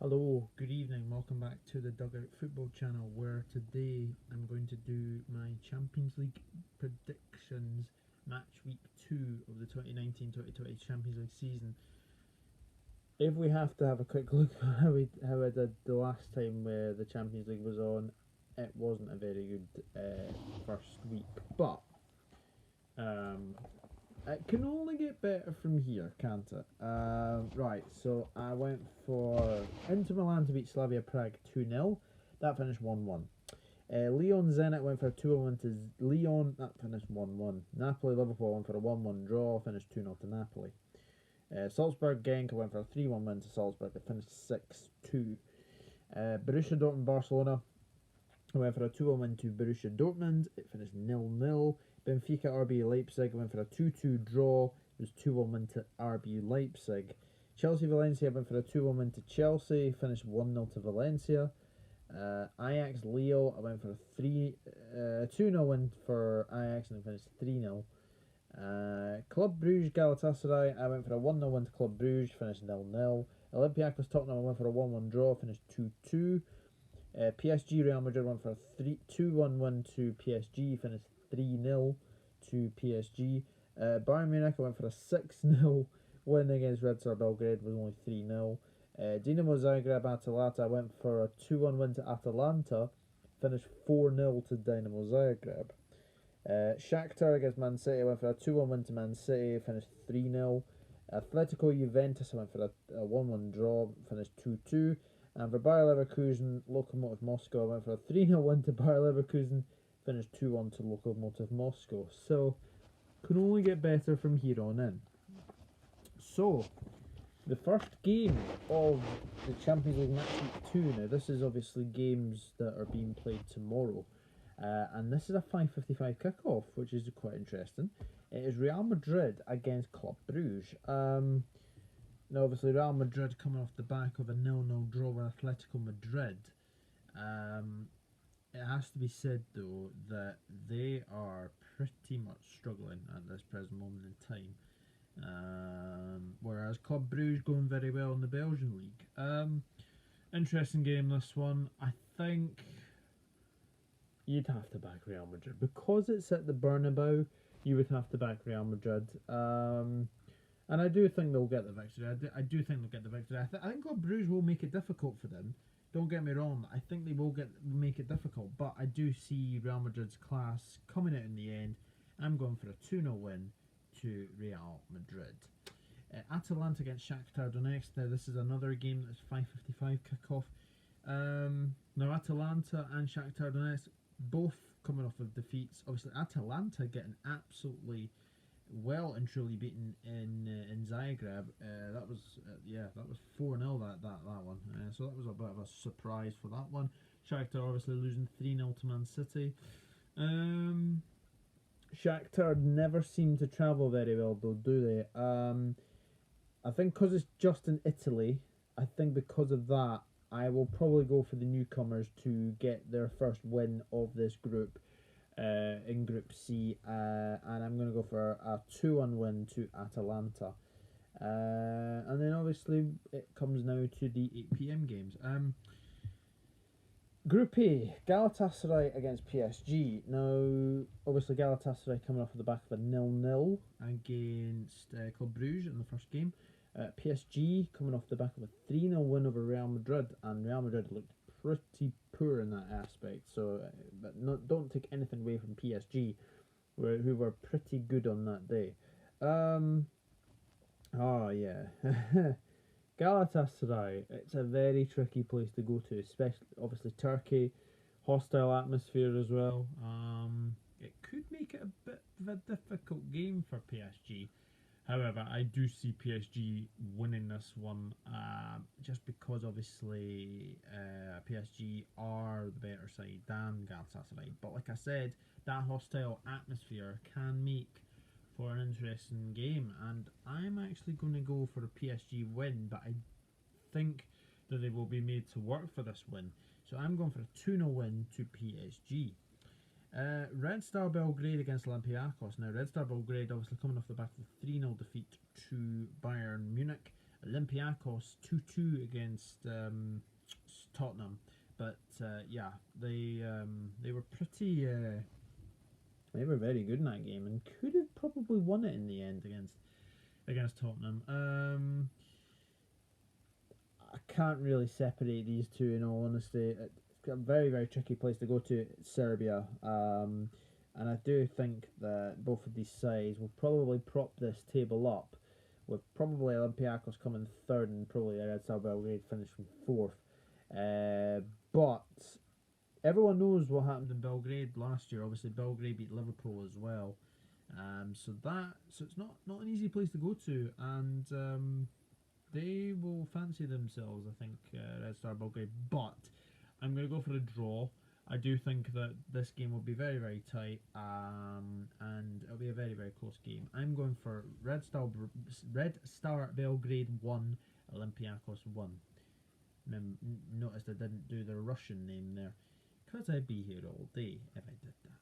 Hello, good evening, welcome back to the Dugout Football channel, where today I'm going to do my Champions League predictions match week 2 of the 2019-2020 Champions League season. If we have to have a quick look at how I did the last time where the Champions League was on, it wasn't a very good first week, but it can only get better from here, can't it? Right, so I went for Inter Milan to beat Slavia Prague 2-0. That finished 1-1. Lyon Zenit went for a 2-1 to Lyon. That finished 1-1. Napoli Liverpool went for a 1-1 draw. Finished 2-0 to Napoli. Salzburg Genk went for a 3-1 win to Salzburg. It finished 6-2. Borussia Dortmund Barcelona went for a 2-1 win to Borussia Dortmund. It finished 0-0. Benfica RB Leipzig went for a 2-2 draw. It was 2-1 win to RB Leipzig. Chelsea Valencia went for a 2-1 win to Chelsea. Finished 1-0 to Valencia. Ajax Lille, I went for a 2-0 win for Ajax and it finished 3-0. Club Brugge Galatasaray, I went for a 1-0 win to Club Brugge. Finished 0-0. Olympiacos Tottenham, I went for a 1-1 draw. Finished 2-2. PSG Real Madrid went for a 2-1 win to PSG. Finished 3-0 to PSG. Bayern Munich went for a 6-0 win against Red Star Belgrade, was only 3-0. Dinamo Zagreb Atalanta went for a 2-1 win to Atalanta, finished 4-0 to Dinamo Zagreb. Shakhtar against Man City went for a 2-1 win to Man City, finished 3-0. Atletico Juventus went for a 1-1 draw, finished 2-2. And for Bayer Leverkusen, Lokomotiv Moscow went for a 3-0 win to Bayer Leverkusen, finished 2-1 to Lokomotiv Moscow. So, can only get better from here on in. So, the first game of the Champions League match week 2. Now, this is obviously games that are being played tomorrow. And this is a 5:55 kickoff, which is quite interesting. It is Real Madrid against Club Brugge. Now, obviously, Real Madrid coming off the back of a 0-0 draw with Atletico Madrid. It has to be said, though, that they are pretty much struggling at this present moment in time. Whereas Club Brugge going very well in the Belgian league. Interesting game, this one. I think you'd have to back Real Madrid. Because it's at the Bernabeu, you would have to back Real Madrid. And I do think they'll get the victory. I do think they'll get the victory. I think Club Brugge will make it difficult for them. Don't get me wrong, I think they will make it difficult, but I do see Real Madrid's class coming out in the end. I'm going for a 2-0 win to Real Madrid. Atalanta against Shakhtar Donetsk. Now, this is another game that's 5:55 kickoff. Now, Atalanta and Shakhtar Donetsk both coming off of defeats. Obviously, Atalanta getting absolutely well and truly beaten in Zagreb. That was 4-0 that one. So that was a bit of a surprise for that one. Shakhtar obviously losing 3-0 to Man City. Shakhtar never seem to travel very well, though, do they? I think because it's just in Italy, I think because of that, I will probably go for the newcomers to get their first win of this group. In Group C, and I'm going to go for a 2-1 win to Atalanta. And then obviously it comes now to the 8 PM games. Group A, Galatasaray against PSG. Now, obviously Galatasaray coming off of the back of a 0-0 against Club Brugge in the first game. PSG coming off the back of a 3-0 win over Real Madrid, and Real Madrid looked pretty poor in that aspect. So, but don't take anything away from PSG, who were pretty good on that day. Galatasaray. It's a very tricky place to go to, especially obviously Turkey, hostile atmosphere as well. It could make it a bit of a difficult game for PSG. However, I do see PSG winning this one, just because obviously PSG are the better side than Galatasaray. But like I said, that hostile atmosphere can make for an interesting game, and I'm actually going to go for a PSG win, but I think that they will be made to work for this win. So I'm going for a 2-0 win to PSG. Red Star Belgrade against Olympiacos. Now, Red Star Belgrade obviously coming off the back of a 3-0 defeat to Bayern Munich. Olympiacos 2-2 against Tottenham. But yeah, they were pretty. They were very good in that game and could have probably won it in the end against Tottenham. I can't really separate these two in all honesty. It's a very, very tricky place to go to, Serbia. And I do think that both of these sides will probably prop this table up, with probably Olympiacos coming third and probably Red Star Belgrade finishing fourth. But everyone knows what happened in Belgrade last year. Obviously, Belgrade beat Liverpool as well. So it's not an easy place to go to, and they will fancy themselves, I think, Red Star Belgrade. But I'm going to go for a draw. I do think that this game will be very, very tight, and it'll be a very, very close game. I'm going for Red Star Belgrade 1, Olympiacos 1. Noticed I didn't do the Russian name there, because I'd be here all day if I did that.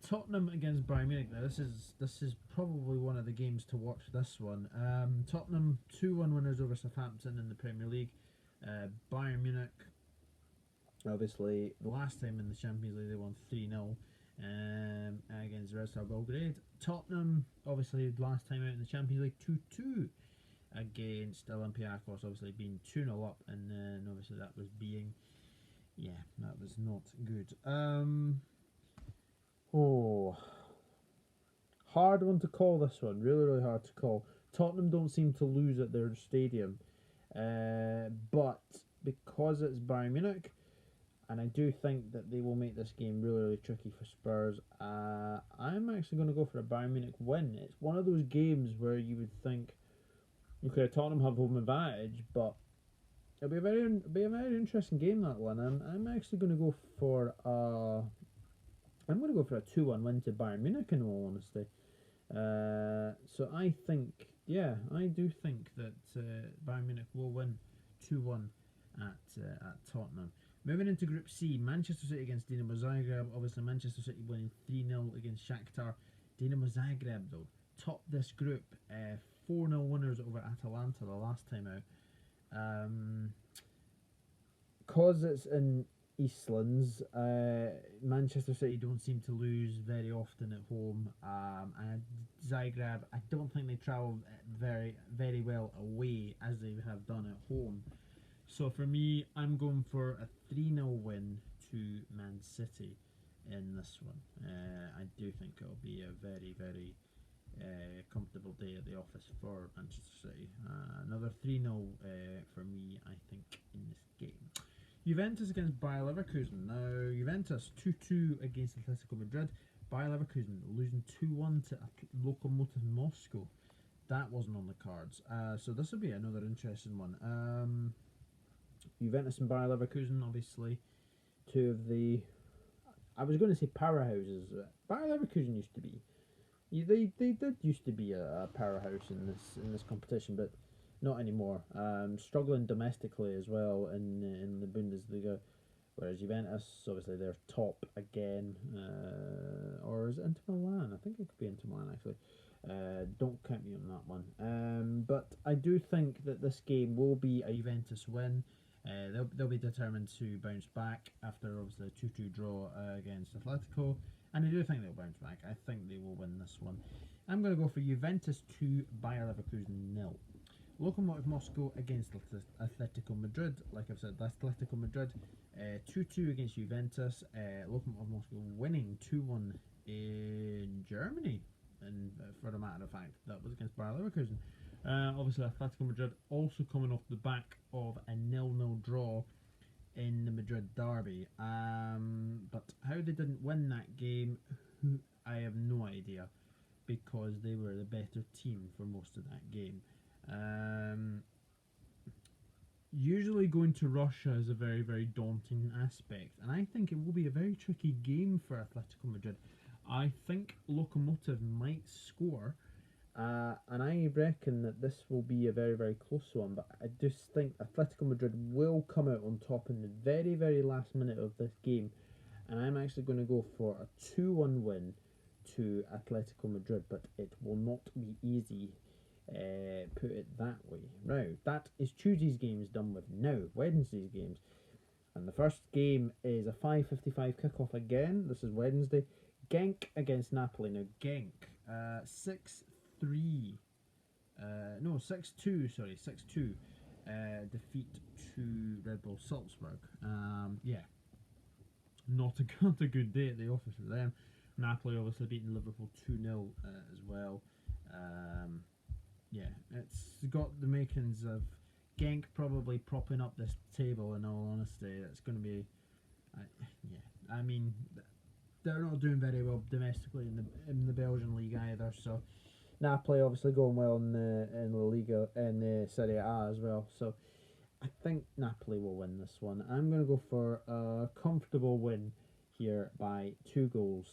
Tottenham against Bayern Munich. Now this is probably one of the games to watch. This one. Tottenham 2-1 winners over Southampton in the Premier League. Bayern Munich, obviously, the last time in the Champions League they won 3-0 against Red Star Belgrade. Tottenham, obviously, last time out in the Champions League, 2-2 against Olympiacos, obviously being 2-0 up, and then obviously that was being, yeah, that was not good. Hard one to call, this one, really, really hard to call. Tottenham don't seem to lose at their stadium, but because it's Bayern Munich, and I do think that they will make this game really, really tricky for Spurs, I'm actually going to go for a Bayern Munich win. It's one of those games where you would think, okay, Tottenham have home advantage, but it'll be a very interesting game, that one. I'm actually going to go for a 2-1 win to Bayern Munich, in all honesty. So I think, yeah, I do think that Bayern Munich will win 2-1 at Tottenham. Moving into Group C, Manchester City against Dinamo Zagreb. Obviously, Manchester City winning 3-0 against Shakhtar. Dinamo Zagreb, though, topped this group. 4-0 winners over Atalanta the last time out. Because it's in Eastlands, Manchester City don't seem to lose very often at home. And Zagreb, I don't think they travel very, very well away as they have done at home. So for me, I'm going for a 3-0 win to Man City in this one. I do think it'll be a very, very comfortable day at the office for Manchester City. Another 3-0 for me, I think, in this game. Juventus against Bayer Leverkusen. Now, Juventus 2-2 against Atletico Madrid. Bayer Leverkusen losing 2-1 to Lokomotiv Moscow. That wasn't on the cards. So this will be another interesting one. Juventus and Bayer Leverkusen, obviously, two of the, I was going to say powerhouses. Bayer Leverkusen used to be. They did used to be a powerhouse in this competition, but not anymore. Struggling domestically as well in the Bundesliga, whereas Juventus, obviously, they're top again. Or is it Inter Milan? I think it could be Inter Milan, actually. Don't count me on that one. But I do think that this game will be a Juventus win. They'll be determined to bounce back after obviously a 2-2 draw against Atletico, and I do think they'll bounce back. I think they will win this one. I'm going to go for Juventus 2, Bayer Leverkusen 0. Lokomotiv Moscow against Atletico Madrid. Like I've said, Atletico Madrid 2-2 against Juventus. Lokomotiv Moscow winning 2-1 in Germany, and for the matter of fact, that was against Bayer Leverkusen. Obviously, Atletico Madrid also coming off the back of a 0-0 draw in the Madrid derby. But how they didn't win that game, I have no idea, because they were the better team for most of that game. Usually going to Russia is a very, very daunting aspect, and I think it will be a very tricky game for Atletico Madrid. I think Lokomotiv might score, and I reckon that this will be a very, very close one, but I just think Atletico Madrid will come out on top in the very, very last minute of this game, and I'm actually going to go for a 2-1 win to Atletico Madrid, but it will not be easy put it that way. Now, that is Tuesday's games done with now. Wednesday's games. And the first game is a 5:55 kickoff again. This is Wednesday. Genk against Napoli. Now, Genk, 6-3. No, 6-2, sorry, 6-2. Defeat to Red Bull Salzburg. Yeah, not a good day at the office for them. Napoli obviously beating Liverpool 2-0 as well. Yeah, it's got the makings of Genk probably propping up this table. In all honesty, it's going to be, yeah. I mean, they're not doing very well domestically in the Belgian league either. So Napoli obviously going well in La Liga and the Serie A as well. So I think Napoli will win this one. I'm going to go for a comfortable win here by 2-0.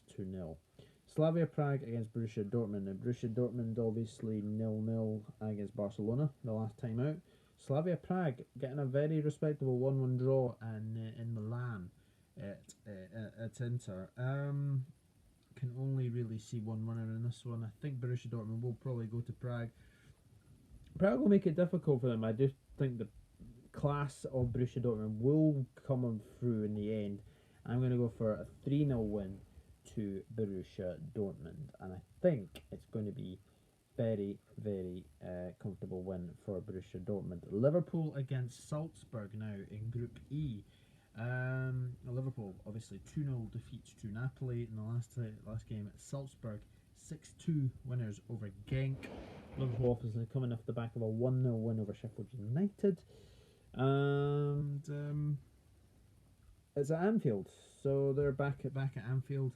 Slavia Prague against Borussia Dortmund. And Borussia Dortmund obviously 0-0 against Barcelona the last time out. Slavia Prague getting a very respectable 1-1 draw in Milan at Inter. Can only really see one winner in this one. I think Borussia Dortmund will probably go to Prague. Prague will make it difficult for them. I do think the class of Borussia Dortmund will come on through in the end. I'm going to go for a 3-0 win to Borussia Dortmund, and I think it's going to be very, very comfortable win for Borussia Dortmund. Liverpool against Salzburg now in Group E. Liverpool obviously 2-0 defeats to Napoli in the last game at Salzburg. 6-2 winners over Genk. Liverpool obviously coming off the back of a 1-0 win over Sheffield United. And it's at Anfield, so they're back at Anfield.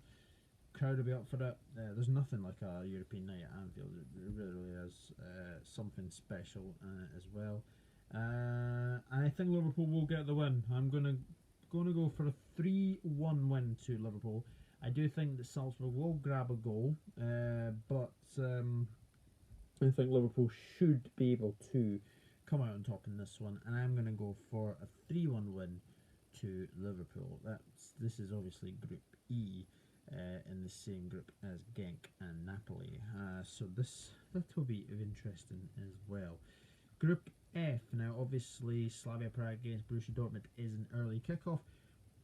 Crowd will be up for it. There's nothing like a European night at Anfield. It really is something special as well. And I think Liverpool will get the win. I'm gonna go for a 3-1 win to Liverpool. I do think that Salzburg will grab a goal, but I think Liverpool should be able to come out on top in this one, and I'm gonna go for a 3-1 win to Liverpool. This is obviously Group E. In the same group as Genk and Napoli, so that will be interesting as well. Group F now, obviously Slavia Prague against Borussia Dortmund is an early kickoff.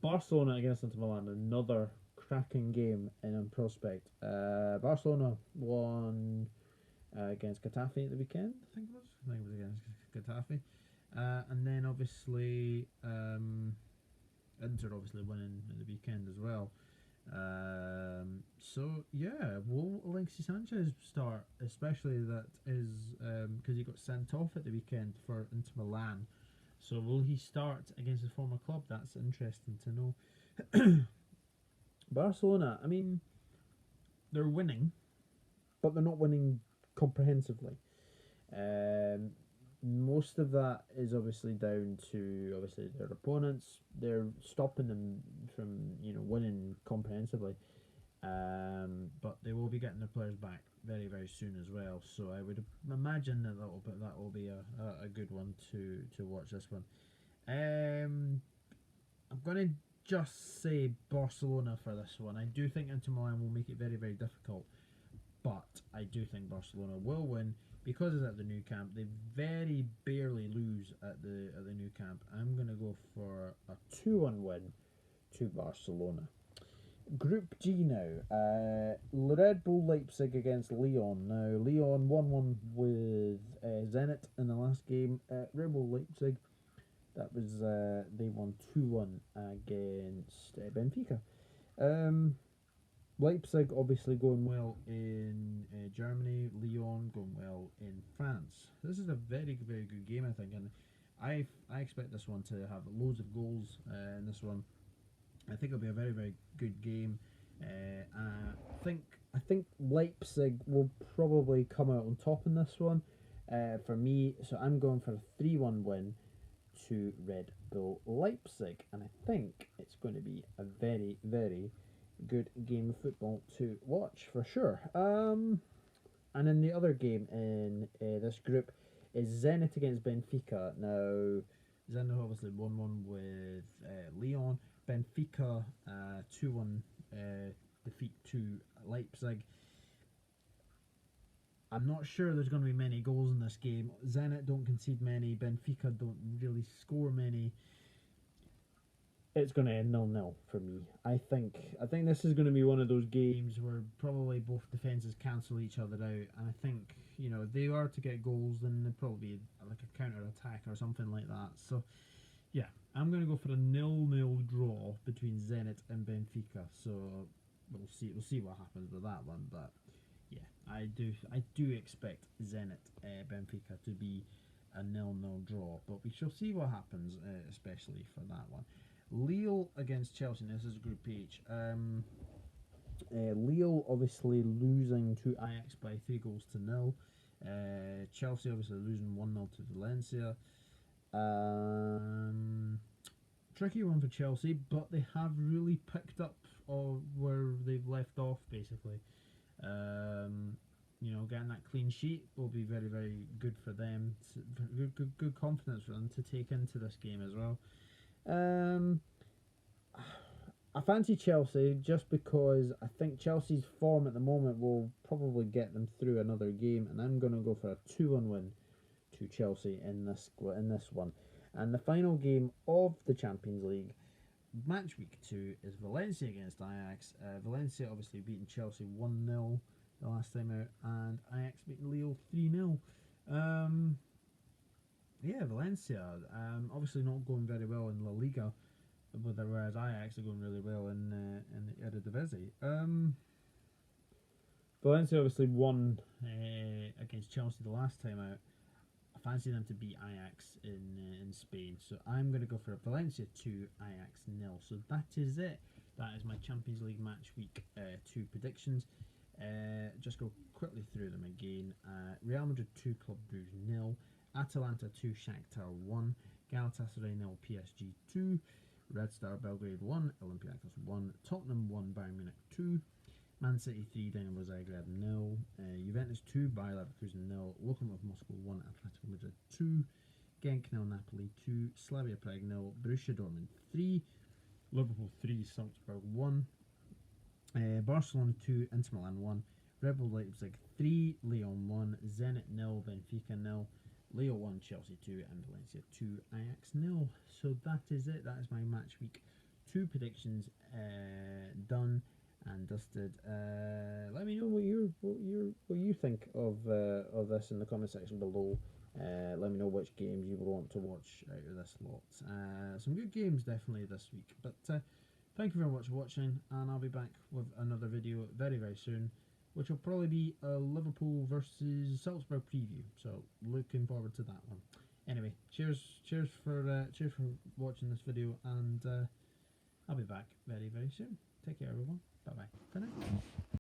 Barcelona against Inter Milan, another cracking game in prospect. Barcelona won against Getafe at the weekend. I think it was against Getafe, and then obviously Inter obviously winning at the weekend as well. So yeah, will Alexis Sanchez start? Especially that is because he got sent off at the weekend for Inter Milan. So will he start against his former club? That's interesting to know. Barcelona, I mean, they're winning, but they're not winning comprehensively. Most of that is obviously down to their opponents. They're stopping them from winning comprehensively, but they will be getting their players back very, very soon as well. So I would imagine that will be a good one to watch this one. I'm gonna just say Barcelona for this one. I do think Inter Milan will make it very, very difficult, but I do think Barcelona will win. Because it's at the new camp, they very barely lose at the new camp. I'm going to go for a 2-1 win to Barcelona. Group G now. Red Bull Leipzig against Lyon. Now, Lyon 1-1 with Zenit in the last game. Red Bull Leipzig, that was they won 2-1 against Benfica. Leipzig obviously going well in Germany, Lyon going well in France. This is a very, very good game, I think, and I expect this one to have loads of goals in this one. I think it'll be a very, very good game. I think Leipzig will probably come out on top in this one for me, so I'm going for a 3-1 win to Red Bull Leipzig, and I think it's going to be a very, very good game of football to watch for sure. And then the other game in this group is Zenit against Benfica. Now, Zenit obviously 1-1 with Lyon. Benfica 2-1 defeat to Leipzig. I'm not sure there's going to be many goals in this game. Zenit don't concede many. Benfica don't really score many. It's going to end 0-0 for me. I think this is going to be one of those games where probably both defences cancel each other out, and I think, you know, if they are to get goals, then there'll probably be like a counter attack or something like that. So yeah, I'm going to go for a 0-0 draw between Zenit and Benfica. So we'll see what happens with that one, but yeah, I do expect Zenit Benfica to be a 0-0 draw, but we shall see what happens, especially for that one. Lille against Chelsea. This is Group H. Lille obviously losing to Ajax by 3-0. Chelsea obviously losing 1-0 to Valencia. Tricky one for Chelsea, but they have really picked up where they've left off, basically. You know, getting that clean sheet will be very, very good for them. Good confidence for them to take into this game as well. I fancy Chelsea just because I think Chelsea's form at the moment will probably get them through another game, and I'm going to go for a 2-1 win to Chelsea in this one. And the final game of the Champions League, Matchweek 2, is Valencia against Ajax. Valencia obviously beating Chelsea 1-0 the last time out, and Ajax beating Lille 3-0. Yeah, Valencia obviously not going very well in La Liga, whereas Ajax are going really well in the Eredivisie. Valencia obviously won against Chelsea the last time out. I fancy them to beat Ajax in Spain, so I'm going to go for Valencia 2, Ajax 0. So that is it. That is my Champions League match week 2 predictions. Just go quickly through them again. Real Madrid 2, Club Brugge 0. Atalanta 2, Shakhtar 1. Galatasaray 0, PSG 2. Red Star Belgrade 1, Olympiacos 1. Tottenham 1, Bayern Munich 2. Man City 3, Dinamo Zagreb 0. Juventus 2, Bayer Leverkusen 0. Lokomotiv Moscow 1, Atletico Madrid 2. Genk 0, Napoli 2. Slavia Prague 0, Borussia Dortmund 3. Liverpool 3, Salzburg 1. Barcelona 2, Inter Milan 1. Red Bull Leipzig 3, Lyon 1. Zenit 0, Benfica 0. Leo 1, Chelsea 2, and Valencia 2, Ajax 0. So that is it. That is my match week 2 predictions done and dusted. Let me know what you think of this in the comment section below. Let me know which games you would want to watch out of this lot. Some good games definitely this week. But thank you very much for watching, and I'll be back with another video very, very soon, which will probably be a Liverpool versus Salzburg preview. So looking forward to that one. Anyway, cheers for watching this video, and I'll be back very, very soon. Take care, everyone. Bye bye for now.